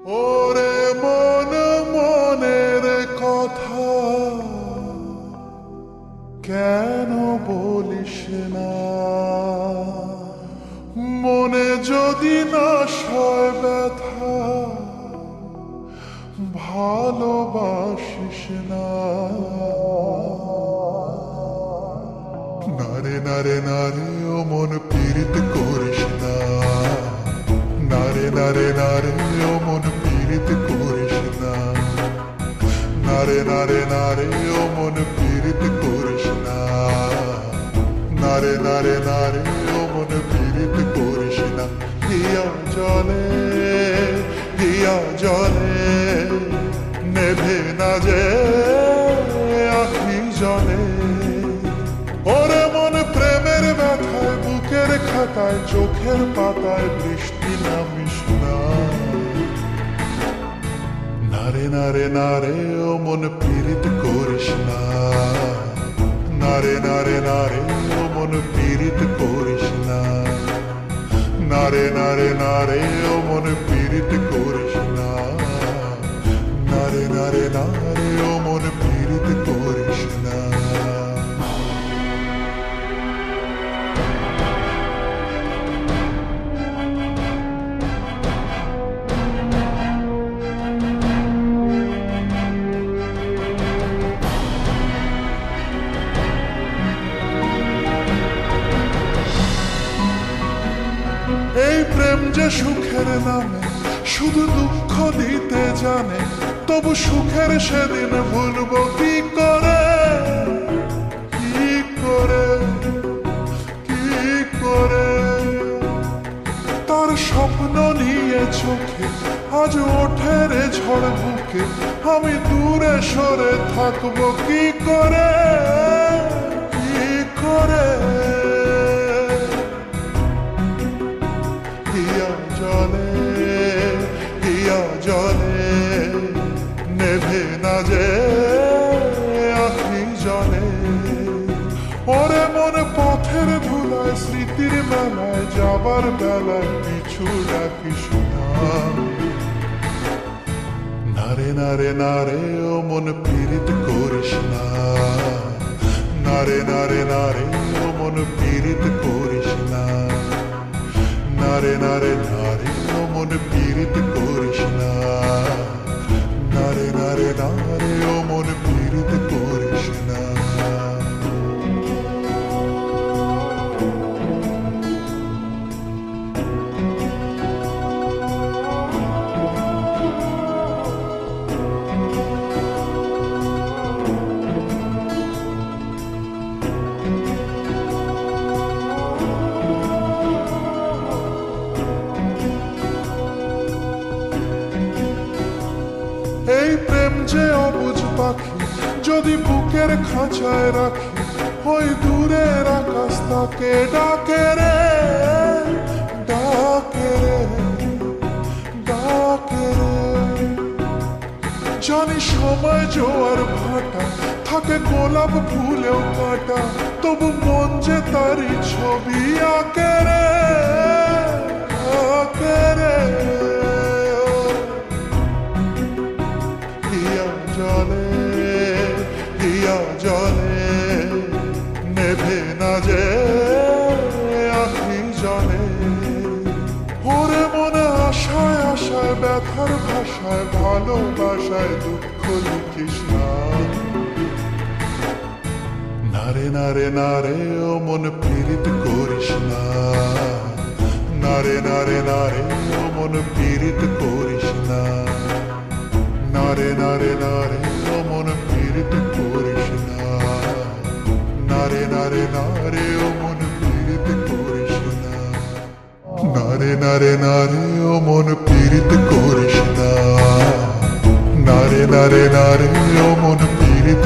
ওরে মন মনের কথা কেন বলিস না, মনে যদি না সয় ব্যথা ভালোবাসিস না। নারে নারে নারে ও মন পীড়িত করিস না, নারে নারে নারে ও মন পীড়িত করিস না, নারে নারে নারে ও মন পীড়িত করিস না, নারে নারে নারে ও মন পীড়িত করিস না। হিয়া জলে হিয়া জলে নেভে না যে আখি জলে। ওরে মন প্রেমের ব্যথায় বুকের খাতায় চোখের পাতায় বৃষ্টি নামিস না। নারে নারে নারে ও মন পীড়িত করিস না, নারে নারে নারে ও মন পীড়িত করিস না, নারে নারে নারে ও মন পীড়িত করিস না, নারে নারে নারে ও মন পীড়িত করিস না। এই প্রেম যে সুখের নামে শুধু দুঃখ দিতে জানে, তবু সুখের সেদিন ভুলবো কি করে, কি করে, কি করে। তার স্বপ্ন নিয়ে চোখে আজ ওঠে রে ঝড় বুকে, আমি দূরে সরে থাকবো কি করে, কি করে। হিয়া জলে হিয়া জলে নেভে না যে আখি জলে। ওরে মন পথের ধুলায় স্মৃতির মেলায় যাবার বেলায় পিছু ডাকিস না। নারে নারে নারে ও মন পীড়িত করিস না, নারে নারে নারে ও মন পীড়িত করিস না, নারে নারে নারে ও মন পীড়িত করিস না, নারে নারে নারে ও মন পীড়িত করিস না। এই প্রেম যে অবুঝ পাখি যদি বুকের খাঁচায় রাখি, ওই দূরের আকাশ তাকে ডাকে রে, ডাকে রে, ডাকে রে। জানি সময় জোয়ার ভাটা থাকে গোলাপ ফুলেও কাটা, তবু মন যে তারি ছবি আঁকে রে, আঁকে রে। হিয়া জলে হিয়া জলে নেভে না যে আখি জলে। ওরে মনে আশায় আশায় ব্যথার ভাষায় ভালোবাসায় দুঃখ লিখিস না। নারে নারে নারে ও মন পীড়িত করিস না, নারে নারে নারে ও মন পীড়িত করিস না, নারে নারে নারে ও মন পীড়িত করিস না, নারে নারে নারে ও মন পীড়িত করিস না, নারে নারে নারে ও মন পীড়িত করিস না, নারে নারে নারে ও মন পীড়িত।